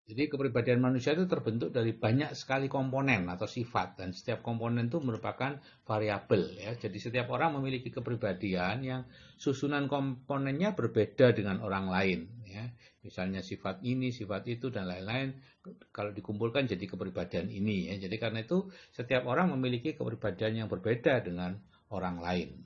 Jadi kepribadian manusia itu terbentuk dari banyak sekali komponen atau sifat dan setiap komponen itu merupakan variabel ya. Jadi setiap orang memiliki kepribadian yang susunan komponennya berbeda dengan orang lain ya. Misalnya sifat ini, sifat itu dan lain-lain kalau dikumpulkan jadi kepribadian ini ya. Jadi karena itu setiap orang memiliki kepribadian yang berbeda dengan orang lain.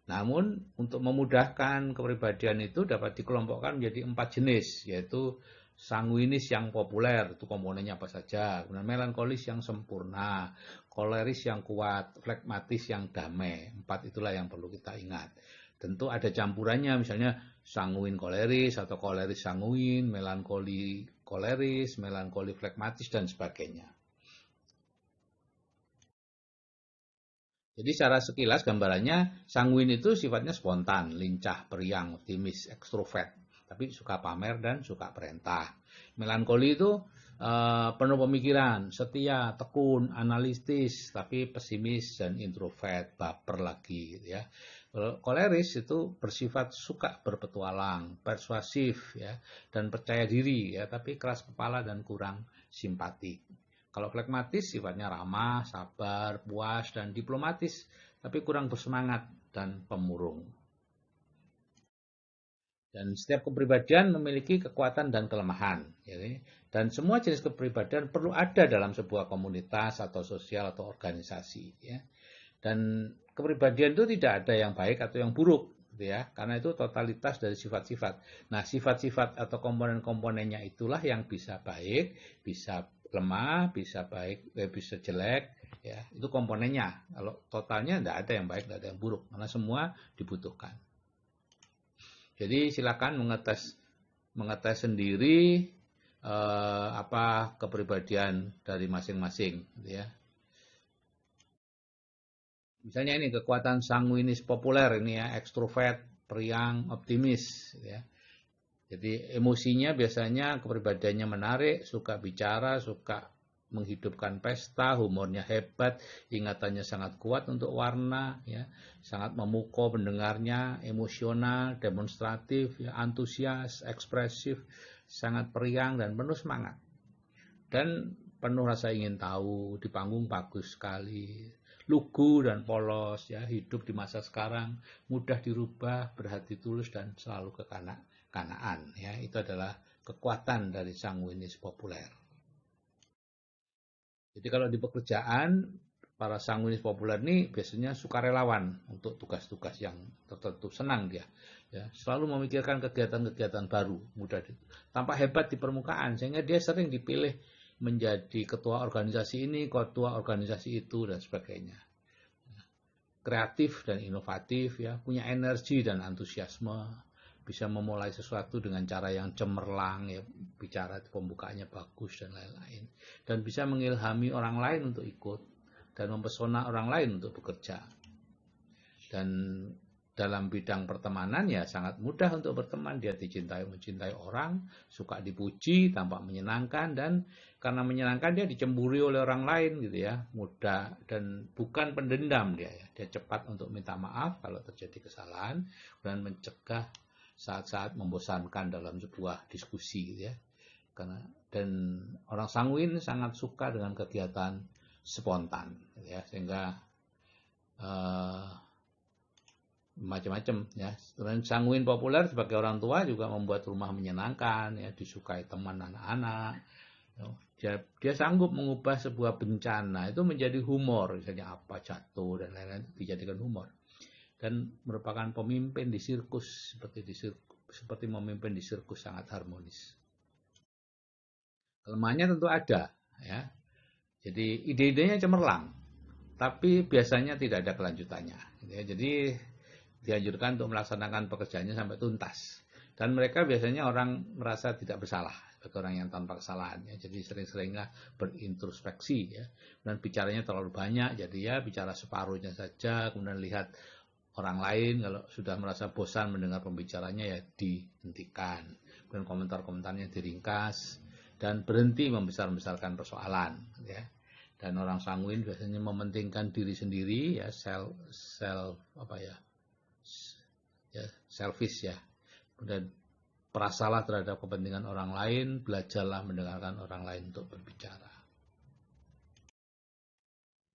Namun untuk memudahkan kepribadian itu dapat dikelompokkan menjadi 4 jenis, yaitu sanguinis yang populer, itu komponennya apa saja, kemudian melankolis yang sempurna, koleris yang kuat, flegmatis yang damai. 4 itulah yang perlu kita ingat. Tentu ada campurannya, misalnya sanguin koleris atau koleris sanguin, melankoli koleris, melankoli flegmatis dan sebagainya. Jadi secara sekilas gambarannya sanguin itu sifatnya spontan, lincah, periang, optimis, ekstrovert, tapi suka pamer dan suka perintah. Melankoli itu penuh pemikiran, setia, tekun, analitis, tapi pesimis dan introvert, baper lagi gitu ya. Koleris itu bersifat suka berpetualang, persuasif ya, dan percaya diri ya, tapi keras kepala dan kurang simpatik. Kalau flegmatis sifatnya ramah, sabar, puas, dan diplomatis, tapi kurang bersemangat dan pemurung. Dan setiap kepribadian memiliki kekuatan dan kelemahan. Dan semua jenis kepribadian perlu ada dalam sebuah komunitas atau sosial atau organisasi. Dan kepribadian itu tidak ada yang baik atau yang buruk. Karena itu totalitas dari sifat-sifat. Nah, sifat-sifat atau komponen-komponennya itulah yang bisa baik, bisa lemah, bisa baik, bisa jelek. Itu komponennya. Kalau totalnya tidak ada yang baik, tidak ada yang buruk. Karena semua dibutuhkan. Jadi silakan mengetes sendiri apa kepribadian dari masing-masing, gitu ya. Misalnya ini kekuatan sanguinis populer ini ya, ekstrovert, periang, optimis, gitu ya. Jadi emosinya biasanya kepribadiannya menarik, suka bicara, suka menghidupkan pesta, humornya hebat, ingatannya sangat kuat untuk warna, ya, sangat memukau pendengarnya, emosional, demonstratif, ya, antusias, ekspresif, sangat periang dan penuh semangat. Dan penuh rasa ingin tahu, di panggung bagus sekali, lugu dan polos, ya, hidup di masa sekarang, mudah dirubah, berhati tulus dan selalu kekanak-kanaan, ya, itu adalah kekuatan dari sanguinis populer. Jadi kalau di pekerjaan, para sanguinis populer ini biasanya sukarelawan untuk tugas-tugas yang tertentu, senang dia. Ya, selalu memikirkan kegiatan-kegiatan baru, mudah tampak hebat di permukaan, sehingga dia sering dipilih menjadi ketua organisasi ini, ketua organisasi itu, dan sebagainya. Kreatif dan inovatif, ya, punya energi dan antusiasme, bisa memulai sesuatu dengan cara yang cemerlang, ya, bicara pembukaannya bagus dan lain-lain, dan bisa mengilhami orang lain untuk ikut dan mempesona orang lain untuk bekerja. Dan dalam bidang pertemanan ya sangat mudah untuk berteman, dia mencintai orang, suka dipuji, tampak menyenangkan, dan karena menyenangkan dia dicemburi oleh orang lain gitu ya, mudah dan bukan pendendam dia ya. Dia cepat untuk minta maaf kalau terjadi kesalahan dan mencegah saat-saat membosankan dalam sebuah diskusi gitu ya. Dan orang sanguin sangat suka dengan kegiatan spontan gitu ya, sehingga macam-macam ya. Dan sanguin populer sebagai orang tua juga membuat rumah menyenangkan ya, disukai teman anak-anak. Dia sanggup mengubah sebuah bencana itu menjadi humor, misalnya apa jatuh dan lain-lain dijadikan humor. Dan merupakan pemimpin di sirkus seperti memimpin di sirkus sangat harmonis. Kelemahannya tentu ada ya. Jadi ide-idenya cemerlang, tapi biasanya tidak ada kelanjutannya. Ya, jadi dianjurkan untuk melaksanakan pekerjaannya sampai tuntas. Dan mereka biasanya orang merasa tidak bersalah sebagai orang yang tanpa kesalahan. Ya. Jadi sering-seringlah berintrospeksi ya. Dan bicaranya terlalu banyak, jadi ya bicara separuhnya saja, kemudian lihat orang lain kalau sudah merasa bosan mendengar pembicaranya ya dihentikan. Dan komentar-komentarnya diringkas dan berhenti membesar-besarkan persoalan ya. Dan orang sanguin biasanya mementingkan diri sendiri ya, selfish ya. Dan perasalah terhadap kepentingan orang lain, belajarlah mendengarkan orang lain untuk berbicara.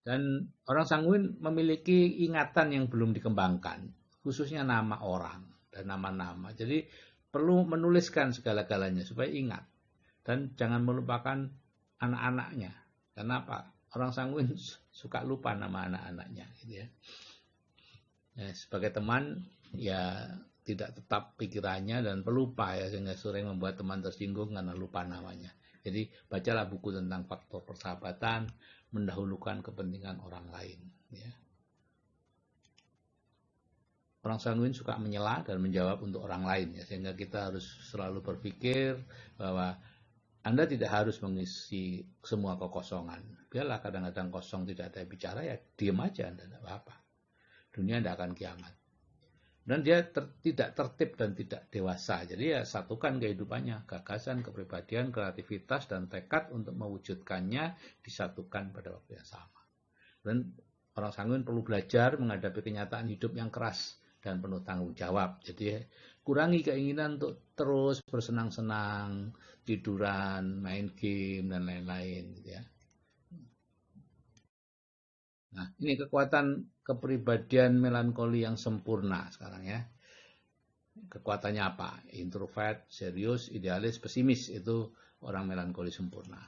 Dan orang sanguin memiliki ingatan yang belum dikembangkan, khususnya nama orang dan nama-nama. Jadi perlu menuliskan segala-galanya supaya ingat. Dan jangan melupakan anak-anaknya. Kenapa? Orang sanguin suka lupa nama anak-anaknya. Gitu ya. Sebagai teman, ya tidak tetap pikirannya dan pelupa ya, sehingga sering membuat teman tersinggung karena lupa namanya. Jadi bacalah buku tentang faktor persahabatan, mendahulukan kepentingan orang lain. Ya. Orang sanguin suka menyela dan menjawab untuk orang lain, ya, sehingga kita harus selalu berpikir bahwa Anda tidak harus mengisi semua kekosongan. Biarlah kadang-kadang kosong, tidak ada bicara, ya diam aja, Anda tidak apa-apa. Dunia tidak akan kiamat. Dan dia tidak tertib dan tidak dewasa. Jadi ya satukan kehidupannya, gagasan, kepribadian, kreativitas, dan tekad untuk mewujudkannya disatukan pada waktu yang sama. Dan orang sanguin perlu belajar menghadapi kenyataan hidup yang keras dan penuh tanggung jawab. Jadi kurangi keinginan untuk terus bersenang-senang, tiduran, main game, dan lain-lain. Gitu ya. Nah, ini kekuatan kepribadian melankoli yang sempurna sekarang ya. Kekuatannya apa? Introvert, serius, idealis, pesimis, itu orang melankoli sempurna.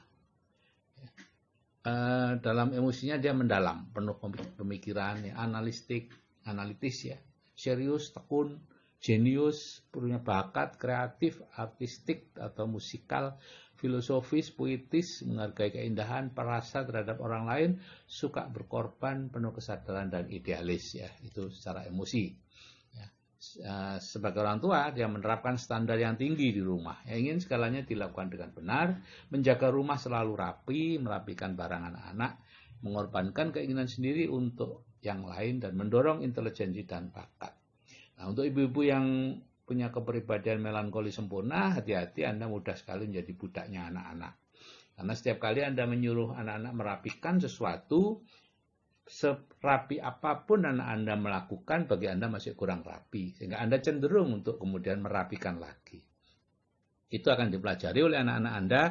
Dalam emosinya dia mendalam, penuh pemikiran, ya, analitis ya, serius, tekun, jenius, punya bakat, kreatif, artistik atau musikal, filosofis, puitis, menghargai keindahan, perasa terhadap orang lain, suka berkorban, penuh kesadaran dan idealis ya, itu secara emosi. Ya. Sebagai orang tua, dia menerapkan standar yang tinggi di rumah. Ya, ingin segalanya dilakukan dengan benar, menjaga rumah selalu rapi, merapikan barang anak-anak, mengorbankan keinginan sendiri untuk yang lain, dan mendorong intelijensi dan bakat. Nah, untuk ibu-ibu yang punya kepribadian melankoli sempurna, hati-hati, Anda mudah sekali menjadi budaknya anak-anak. Karena setiap kali Anda menyuruh anak-anak merapikan sesuatu, serapi apapun anak Anda melakukan, bagi Anda masih kurang rapi. Sehingga Anda cenderung untuk kemudian merapikan lagi. Itu akan dipelajari oleh anak-anak Anda,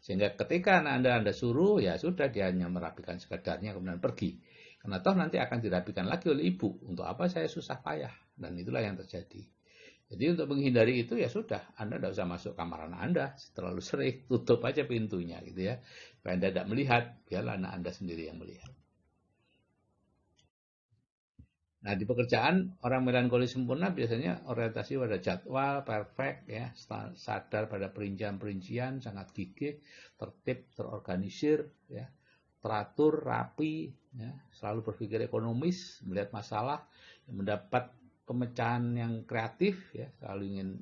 sehingga ketika anak Anda suruh, ya sudah, dia hanya merapikan sekedarnya kemudian pergi. Karena toh nanti akan dirapikan lagi oleh ibu. Untuk apa saya susah payah? Dan itulah yang terjadi. Jadi untuk menghindari itu ya sudah, Anda tidak usah masuk kamar anak Anda terlalu sering, tutup aja pintunya gitu ya. Supaya Anda tidak melihat, biarlah anak Anda sendiri yang melihat. Nah, di pekerjaan orang melankoli sempurna biasanya orientasi pada jadwal, perfect ya, sadar pada perincian-perincian, sangat gigih, tertib, terorganisir ya, teratur, rapi ya, selalu berpikir ekonomis, melihat masalah, mendapat pemecahan yang kreatif ya, selalu ingin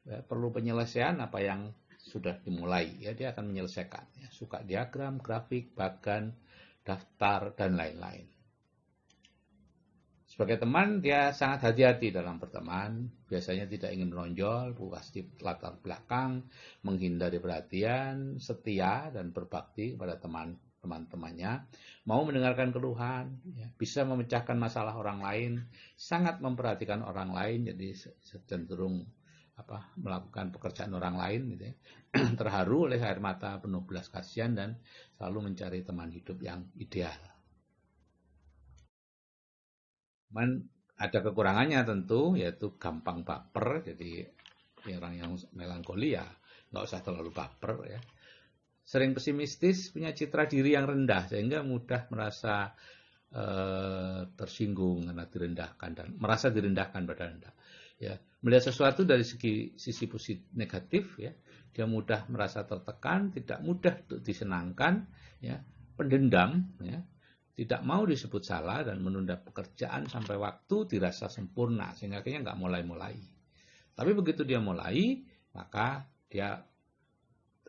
ya, perlu penyelesaian apa yang sudah dimulai ya, dia akan menyelesaikan ya, suka diagram, grafik, bagan, daftar dan lain-lain. Sebagai teman dia sangat hati-hati dalam berteman, biasanya tidak ingin menonjol, puas di latar belakang, menghindari perhatian, setia dan berbakti kepada teman-temannya, mau mendengarkan keluhan, ya, bisa memecahkan masalah orang lain, sangat memperhatikan orang lain, jadi cenderung melakukan pekerjaan orang lain, gitu ya. Terharu oleh air mata penuh belas kasihan dan selalu mencari teman hidup yang ideal. Cuman ada kekurangannya tentu, yaitu gampang baper, jadi orang yang melankoli ya nggak usah terlalu baper ya. Sering pesimistis, punya citra diri yang rendah, sehingga mudah merasa tersinggung karena direndahkan dan merasa direndahkan pada Anda. Ya, melihat sesuatu dari sisi positif negatif, ya, dia mudah merasa tertekan, tidak mudah untuk disenangkan, ya, pendendam, ya, tidak mau disebut salah dan menunda pekerjaan sampai waktu dirasa sempurna, sehingga akhirnya nggak mulai-mulai. Tapi begitu dia mulai, maka dia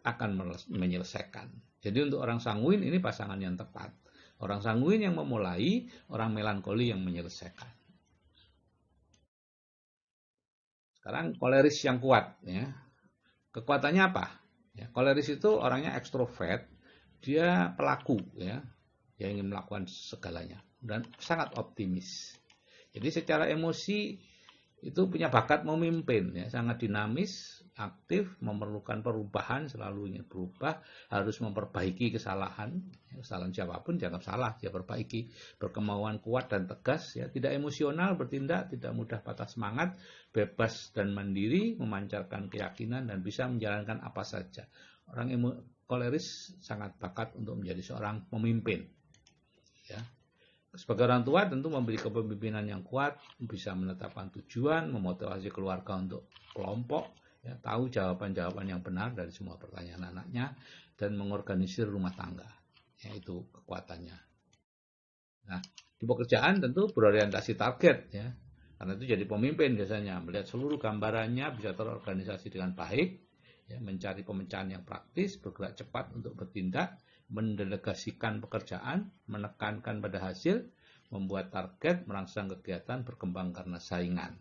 akan menyelesaikan. Jadi untuk orang sanguin ini pasangan yang tepat. Orang sanguin yang memulai, orang melankoli yang menyelesaikan. Sekarang koleris yang kuat. Ya. Kekuatannya apa? Ya, koleris itu orangnya ekstrovert, dia pelaku, ya, dia ingin melakukan segalanya dan sangat optimis. Jadi secara emosi itu punya bakat memimpin, ya, sangat dinamis, aktif, memerlukan perubahan, selalu ingin berubah, harus memperbaiki kesalahan. Kesalahan siapapun dianggap salah, dia perbaiki. Berkemauan kuat dan tegas, ya, tidak emosional bertindak, tidak mudah patah semangat, bebas dan mandiri, memancarkan keyakinan dan bisa menjalankan apa saja. Orang koleris sangat bakat untuk menjadi seorang pemimpin. Ya. Sebagai orang tua tentu memberi kepemimpinan yang kuat, bisa menetapkan tujuan, memotivasi keluarga untuk kelompok, ya, tahu jawaban-jawaban yang benar dari semua pertanyaan anaknya, dan mengorganisir rumah tangga. Ya, itu kekuatannya. Nah, di pekerjaan tentu berorientasi target, ya, karena itu jadi pemimpin biasanya, melihat seluruh gambarannya, bisa terorganisasi dengan baik, ya, mencari pemecahan yang praktis, bergerak cepat untuk bertindak, mendelegasikan pekerjaan, menekankan pada hasil, membuat target, merangsang kegiatan, berkembang karena saingan.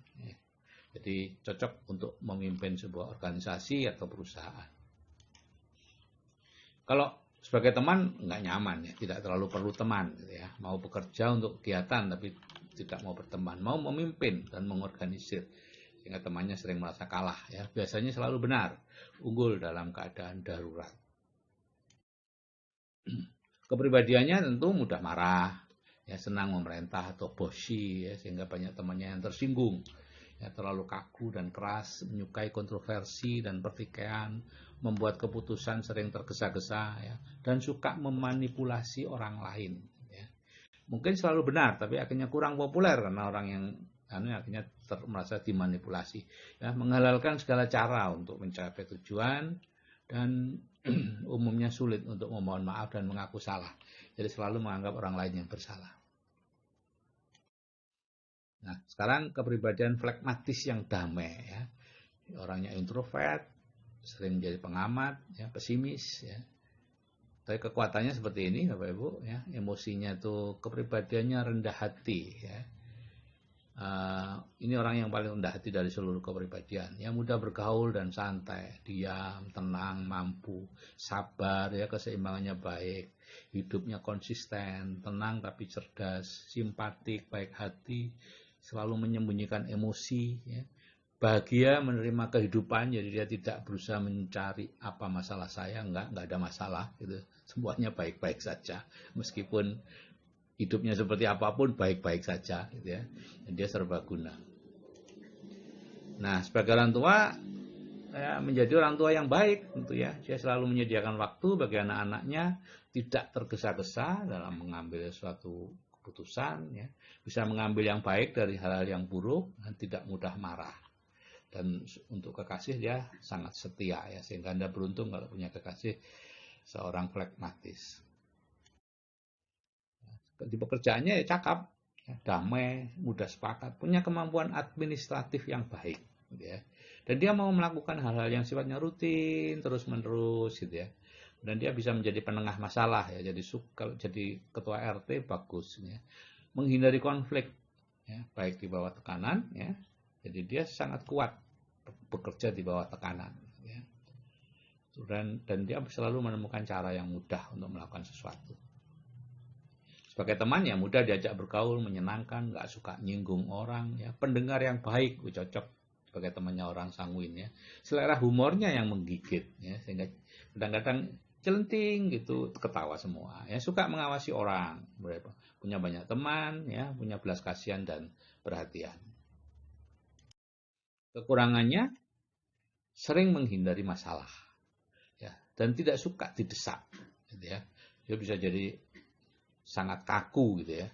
Jadi cocok untuk memimpin sebuah organisasi atau perusahaan. Kalau sebagai teman nggak nyaman, ya, tidak terlalu perlu teman, gitu ya. Mau bekerja untuk kegiatan tapi tidak mau berteman, mau memimpin dan mengorganisir, sehingga temannya sering merasa kalah, ya. Biasanya selalu benar, unggul dalam keadaan darurat. Kepribadiannya tentu mudah marah, ya, senang memerintah atau bossy, ya, sehingga banyak temannya yang tersinggung, ya, terlalu kaku dan keras, menyukai kontroversi dan pertikaian, membuat keputusan sering tergesa-gesa, ya, dan suka memanipulasi orang lain, ya. Mungkin selalu benar tapi akhirnya kurang populer karena orang yang akhirnya merasa dimanipulasi, ya, menghalalkan segala cara untuk mencapai tujuan, dan umumnya sulit untuk memohon maaf dan mengaku salah. Jadi selalu menganggap orang lain yang bersalah. Nah, sekarang kepribadian flegmatis yang damai, ya. Orangnya introvert, sering menjadi pengamat, ya, pesimis, ya. Tapi kekuatannya seperti ini, Bapak Ibu, ya. Emosinya itu kepribadiannya rendah hati, ya. Ini orang yang paling rendah hati dari seluruh kepribadian, yang mudah bergaul dan santai, diam, tenang, mampu, sabar, ya, keseimbangannya baik, hidupnya konsisten, tenang tapi cerdas, simpatik, baik hati, selalu menyembunyikan emosi, ya, bahagia menerima kehidupan, jadi dia tidak berusaha mencari apa masalah saya, enggak ada masalah, gitu, semuanya baik-baik saja, meskipun hidupnya seperti apapun baik-baik saja, gitu ya. Dan dia serbaguna. Nah, sebagai orang tua, ya, menjadi orang tua yang baik, tentu ya. Dia selalu menyediakan waktu bagi anak-anaknya, tidak tergesa-gesa dalam mengambil suatu keputusan, ya. Bisa mengambil yang baik dari hal-hal yang buruk, dan tidak mudah marah. Dan untuk kekasih dia sangat setia, ya, sehingga Anda beruntung kalau punya kekasih seorang flegmatis. Di pekerjaannya ya cakap, ya, damai, mudah sepakat, punya kemampuan administratif yang baik, gitu ya. Dan dia mau melakukan hal-hal yang sifatnya rutin, terus-menerus, gitu ya. Dan dia bisa menjadi penengah masalah, ya. Jadi kalau jadi ketua RT bagus, ya. Menghindari konflik, ya, baik di bawah tekanan, ya. Jadi dia sangat kuat bekerja di bawah tekanan, ya. Dan dia selalu menemukan cara yang mudah untuk melakukan sesuatu. Sebagai teman ya mudah diajak bergaul, menyenangkan, nggak suka nyinggung orang, ya, pendengar yang baik, cocok sebagai temannya orang sanguin, ya. Selera humornya yang menggigit, ya, sehingga kadang-kadang celenting gitu, ketawa semua, ya, suka mengawasi orang, punya banyak teman, ya, punya belas kasihan dan perhatian. Kekurangannya sering menghindari masalah, ya, dan tidak suka didesak, gitu ya. Dia bisa jadi sangat kaku, gitu ya.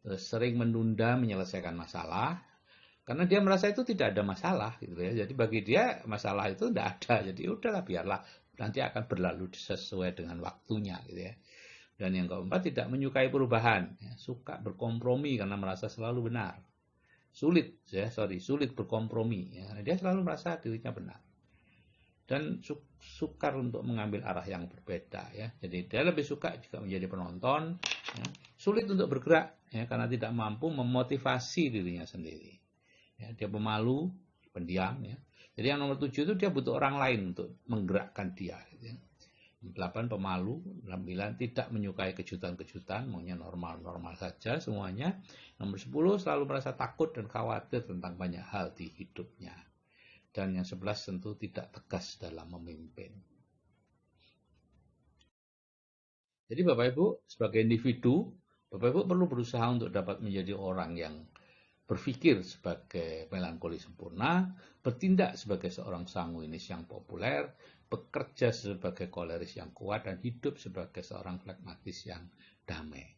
Terus sering menunda menyelesaikan masalah karena dia merasa itu tidak ada masalah, gitu ya. Jadi bagi dia masalah itu tidak ada. Jadi udahlah, biarlah, nanti akan berlalu sesuai dengan waktunya, gitu ya. Dan yang keempat, tidak menyukai perubahan, ya. Suka berkompromi karena merasa selalu benar. Sulit berkompromi, ya. Dia selalu merasa dirinya benar. Dan sukar untuk mengambil arah yang berbeda, ya. Jadi dia lebih suka juga menjadi penonton, ya. Sulit untuk bergerak, ya, karena tidak mampu memotivasi dirinya sendiri, ya. Dia pemalu, pendiam, ya. Jadi yang nomor 7 itu dia butuh orang lain untuk menggerakkan dia, gitu ya. 8 pemalu, 9 tidak menyukai kejutan-kejutan, maunya normal-normal saja semuanya. Nomor 10 selalu merasa takut dan khawatir tentang banyak hal di hidupnya. Dan yang 11 tentu tidak tegas dalam memimpin. Jadi Bapak Ibu, sebagai individu, Bapak Ibu perlu berusaha untuk dapat menjadi orang yang berpikir sebagai melankoli sempurna, bertindak sebagai seorang sanguinis yang populer, bekerja sebagai koleris yang kuat, dan hidup sebagai seorang flegmatis yang damai.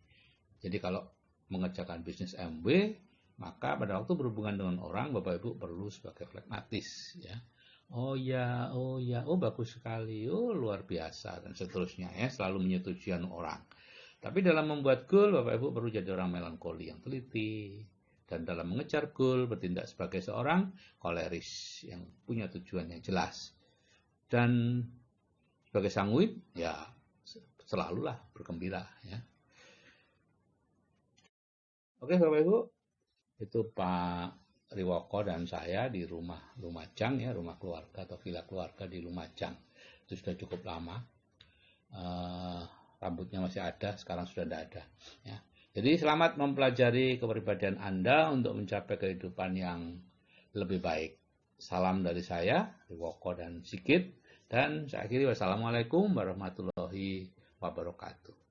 Jadi kalau mengerjakan bisnis MW, maka pada waktu berhubungan dengan orang, Bapak Ibu perlu sebagai flegmatis, ya. Oh ya, oh bagus sekali, oh luar biasa, dan seterusnya, ya, selalu menyetujui orang. Tapi dalam membuat goal, Bapak Ibu perlu jadi orang melankoli yang teliti, dan dalam mengejar goal, bertindak sebagai seorang koleris yang punya tujuan yang jelas. Dan sebagai sanguin, ya selalulah bergembira, ya. Oke Bapak Ibu, itu Pak Riwoko dan saya di rumah Lumajang, ya, rumah keluarga atau villa keluarga di Lumajang. Itu sudah cukup lama. Rambutnya masih ada, sekarang sudah tidak ada, ya. Jadi selamat mempelajari kepribadian Anda untuk mencapai kehidupan yang lebih baik. Salam dari saya, Riwoko dan Sigit, dan saya akhiri wassalamualaikum warahmatullahi wabarakatuh.